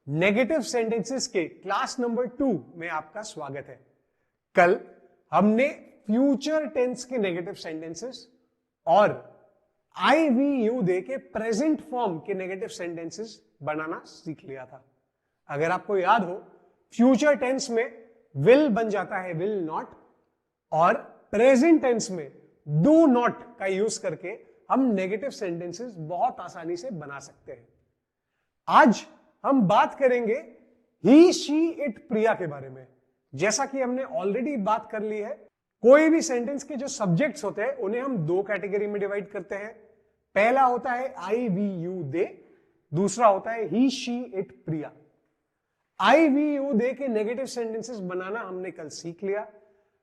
Negative sentences के class number 2 में आपका स्वागत है। कल हमने फ्यूचर टेंस के नेगेटिव सेंटेंसेस और आई वी यू दे के प्रेजेंट फॉर्म के नेगेटिव सेंटेंसेस बनाना सीख लिया था। अगर आपको याद हो, फ्यूचर टेंस में विल बन जाता है विल नॉट, और प्रेजेंट टेंस में डू नॉट का यूज करके हम नेगेटिव सेंटेंसेस बहुत आसानी से बना सकते हैं। आज हम बात करेंगे ही शी इट प्रिया के बारे में। जैसा कि हमने ऑलरेडी बात कर ली है, कोई भी सेंटेंस के जो सब्जेक्ट्स होते हैं उन्हें हम दो कैटेगरी में डिवाइड करते हैं। पहला होता है आई वी यू दे, दूसरा होता है he she it Priya. I we you they के नेगेटिव सेंटेंसेस बनाना हमने कल सीख लिया।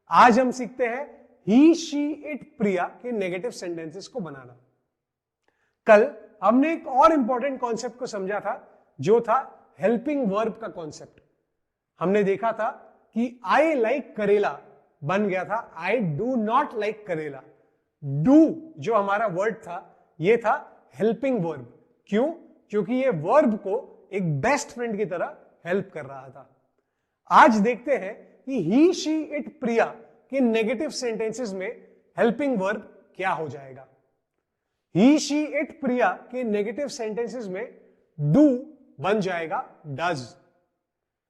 आज हम सीखते हैं ही शी इट प्रिया के नेगेटिव सेंटेंसेस को बनाना। कल हमने एक और इंपॉर्टेंट कॉन्सेप्ट को समझा था, जो था हेल्पिंग वर्ब का कॉन्सेप्ट। हमने देखा था कि आई लाइक करेला बन गया था आई डू नॉट लाइक करेला। डू जो हमारा वर्ड था ये था हेल्पिंग वर्ब। क्यों? क्योंकि ये वर्ब को एक बेस्ट फ्रेंड की तरह हेल्प कर रहा था। आज देखते हैं कि ही शी इट प्रिया के नेगेटिव सेंटेंसेस में हेल्पिंग वर्ब क्या हो जाएगा। ही शी इट प्रिया के नेगेटिव सेंटेंसेस में डू बन जाएगा डज,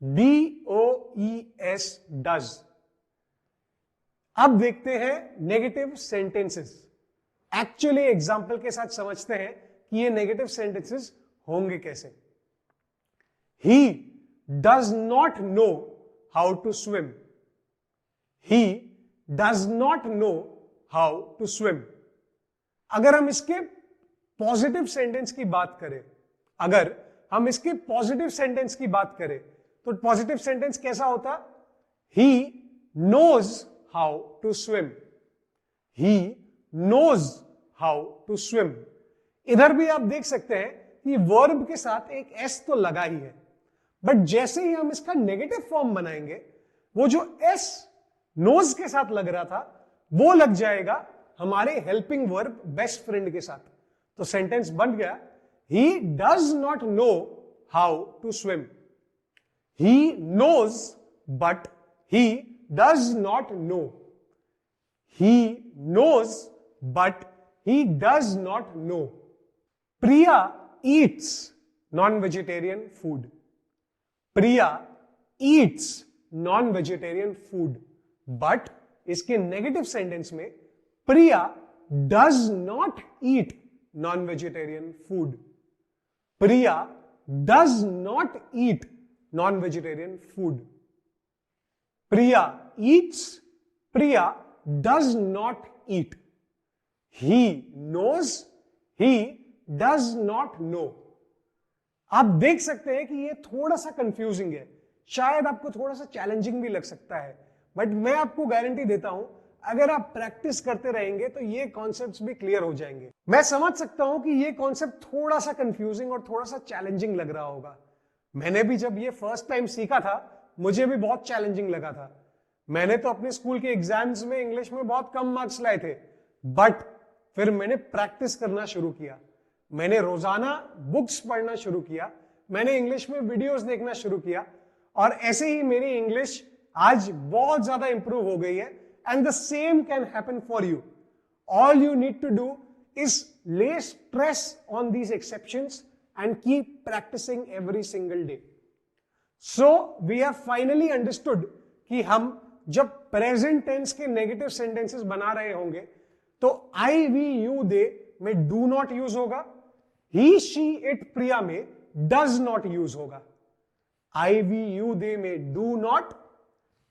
DOES डज। अब देखते हैं नेगेटिव सेंटेंसेस। एक्चुअली एग्जांपल के साथ समझते हैं कि ये नेगेटिव सेंटेंसेस होंगे कैसे। He does not know how to swim, he does not know how to swim. अगर हम इसके पॉजिटिव सेंटेंस की बात करें, अगर हम इसके पॉजिटिव सेंटेंस की बात करें तो पॉजिटिव सेंटेंस कैसा होता? He knows how to swim, he knows how to swim. इधर भी आप देख सकते हैं कि वर्ब के साथ एक एस तो लगा ही है, बट जैसे ही हम इसका नेगेटिव फॉर्म बनाएंगे, वो जो एस नोज के साथ लग रहा था वो लग जाएगा हमारे हेल्पिंग वर्ब बेस्ट फ्रेंड के साथ। तो सेंटेंस बन गया he does not know how to swim. He knows but he does not know. He knows but he does not know. Priya eats non-vegetarian food. Priya eats non-vegetarian food. But इसके negative sentence में प्रिया does not eat non-vegetarian food. Priya does not eat non-vegetarian food. Priya eats, Priya does not eat. He knows, he does not know. आप देख सकते हैं कि ये थोड़ा सा कंफ्यूजिंग है, शायद आपको थोड़ा सा चैलेंजिंग भी लग सकता है, बट मैं आपको गारंटी देता हूं अगर आप प्रैक्टिस करते रहेंगे तो ये कॉन्सेप्ट्स भी क्लियर हो जाएंगे। मैं समझ सकता हूं कि ये कॉन्सेप्ट थोड़ा सा कंफ्यूजिंग और थोड़ा सा चैलेंजिंग लग रहा होगा। मैंने भी जब ये फर्स्ट टाइम सीखा था मुझे भी बहुत चैलेंजिंग लगा था। मैंने तो अपने स्कूल के एग्जाम्स में इंग्लिश में बहुत कम मार्क्स लाए थे, बट फिर मैंने प्रैक्टिस करना शुरू किया, मैंने रोजाना बुक्स पढ़ना शुरू किया, मैंने इंग्लिश में वीडियोस देखना शुरू किया, और ऐसे ही मेरी इंग्लिश आज बहुत ज्यादा इंप्रूव हो गई है। And the same can happen for you. All you need to do is lay stress on these exceptions and keep practicing every single day. So we have finally understood कि हम जब present tense के negative sentences बना रहे होंगे तो I, we, you, they में do not use होगा, he, she, it, प्रिया में does not use होगा, I, we, you, they में do not,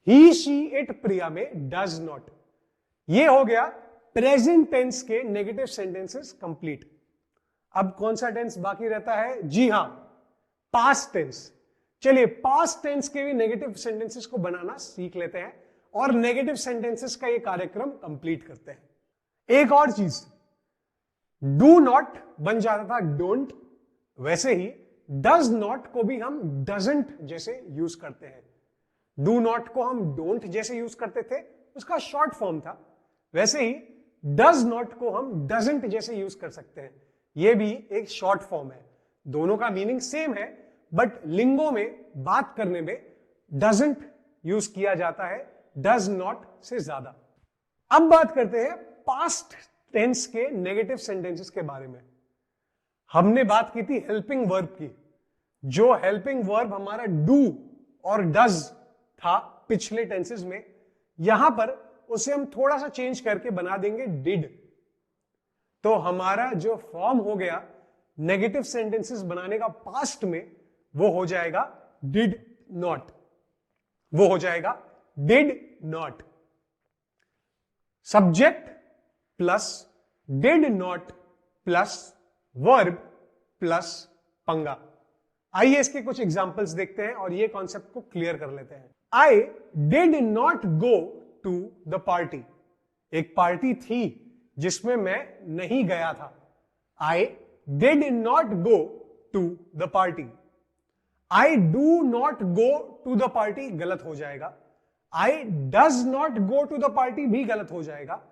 he she it Priya में डज नॉट। ये हो गया प्रेजेंट टेंस के नेगेटिव सेंटेंसेस कंप्लीट। अब कौन सा टेंस बाकी रहता है? जी हां, पास्ट टेंस। चलिए पास्ट टेंस के भी नेगेटिव सेंटेंसेस को बनाना सीख लेते हैं और नेगेटिव सेंटेंसेस का ये कार्यक्रम कंप्लीट करते हैं। एक और चीज, डू नॉट बन जाता था डोंट, वैसे ही डज नॉट को भी हम डजंट जैसे यूज करते हैं। डू नॉट को हम डोंट जैसे यूज करते थे, उसका शॉर्ट फॉर्म था, वैसे ही डज नॉट को हम डजंट जैसे यूज कर सकते हैं, यह भी एक शॉर्ट फॉर्म है। दोनों का मीनिंग सेम है, बट लिंगो में बात करने में डजंट यूज किया जाता है डज नॉट से ज्यादा। अब बात करते हैं पास्ट टेंस के नेगेटिव सेंटेंसेस के बारे में। हमने बात की थी हेल्पिंग वर्ब की। जो हेल्पिंग वर्ब हमारा डू और डज था पिछले टेंसेस में, यहां पर उसे हम थोड़ा सा चेंज करके बना देंगे डिड। तो हमारा जो फॉर्म हो गया नेगेटिव सेंटेंसेस बनाने का पास्ट में, वो हो जाएगा डिड नॉट। वो हो जाएगा did not. Subject plus did not plus verb plus पंगा। आइए इसके कुछ एग्जांपल्स देखते हैं और ये कॉन्सेप्ट को क्लियर कर लेते हैं। I did not go to the party. एक पार्टी थी जिसमें मैं नहीं गया था। I did not go to the party. I do not go to the party गलत हो जाएगा। I does not go to the party भी गलत हो जाएगा।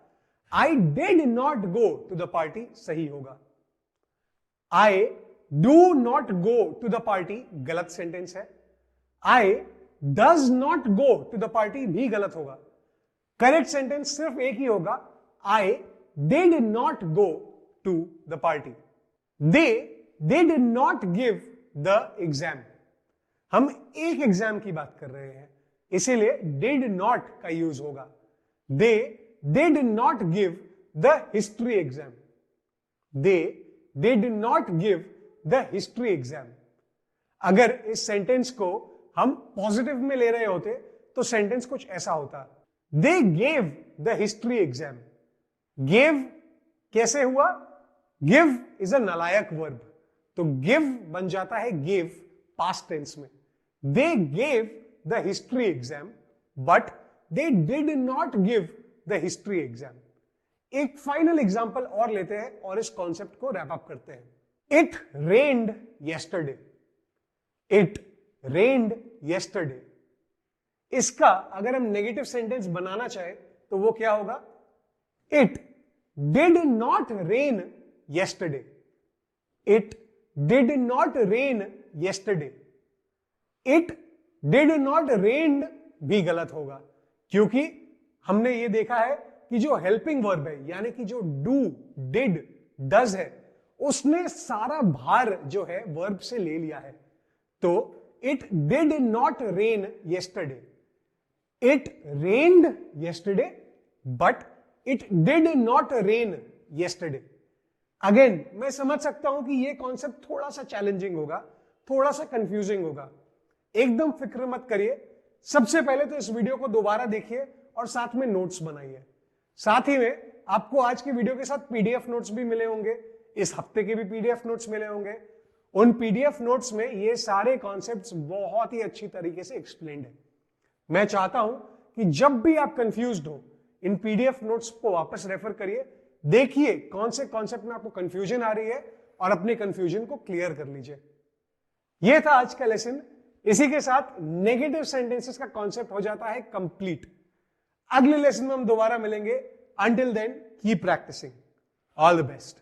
I did not go to the party सही होगा। I do not go to the party गलत सेंटेंस है। I does not go to the party भी गलत होगा। करेक्ट सेंटेंस सिर्फ एक ही होगा, I did not go to the party. They did not give the exam. हम एक एग्जाम की बात कर रहे हैं, इसीलिए डिड नॉट का यूज होगा। दे did not give the history exam. They did not give the history exam. अगर इस सेंटेंस को हम पॉजिटिव में ले रहे होते तो सेंटेंस कुछ ऐसा होता, they gave the history exam. Gave कैसे हुआ? गिव इज अ नालायक वर्ब, तो गिव बन जाता है गेव पास्ट टेंस में। They gave the history exam but they did not give the history exam. एक फाइनल एग्जांपल और लेते हैं और इस कॉन्सेप्ट को रैप अप करते हैं। It rained yesterday. It rained yesterday. इसका अगर हम नेगेटिव सेंटेंस बनाना चाहे तो वो क्या होगा? It did not rain yesterday. It did not rain yesterday. It did not rain भी गलत होगा, क्योंकि हमने ये देखा है कि जो हेल्पिंग वर्ब है यानी कि जो डू डिड डज है, उसने सारा भार जो है वर्ब से ले लिया है। तो it did not rain yesterday. It rained yesterday but it did not rain yesterday. Again मैं समझ सकता हूं कि ये कॉन्सेप्ट थोड़ा सा चैलेंजिंग होगा, थोड़ा सा कंफ्यूजिंग होगा। एकदम फिक्र मत करिए। सबसे पहले तो इस वीडियो को दोबारा देखिए और साथ में नोट्स बनाइए। साथ ही में आपको आज की वीडियो के साथ पीडीएफ नोट्स भी मिले होंगे, इस हफ्ते के भी पीडीएफ नोट्स मिले होंगे। उन पीडीएफ नोट्स में ये सारे कॉन्सेप्ट्स बहुत ही अच्छी तरीके से एक्सप्लेन्ड है। मैं चाहता हूं कि जब भी आप कंफ्यूज्ड हो, इन पीडीएफ नोट्स को वापस रेफर करिए, देखिए कौन से कॉन्सेप्ट में आपको कंफ्यूजन आ रही है और अपने कंफ्यूजन को क्लियर कर लीजिए। यह था आज का लेसन। इसी के साथ नेगेटिव सेंटेंसेस का कॉन्सेप्ट हो जाता है कंप्लीट। अगले लेसन में हम दोबारा मिलेंगे। Until then keep practising. All the best.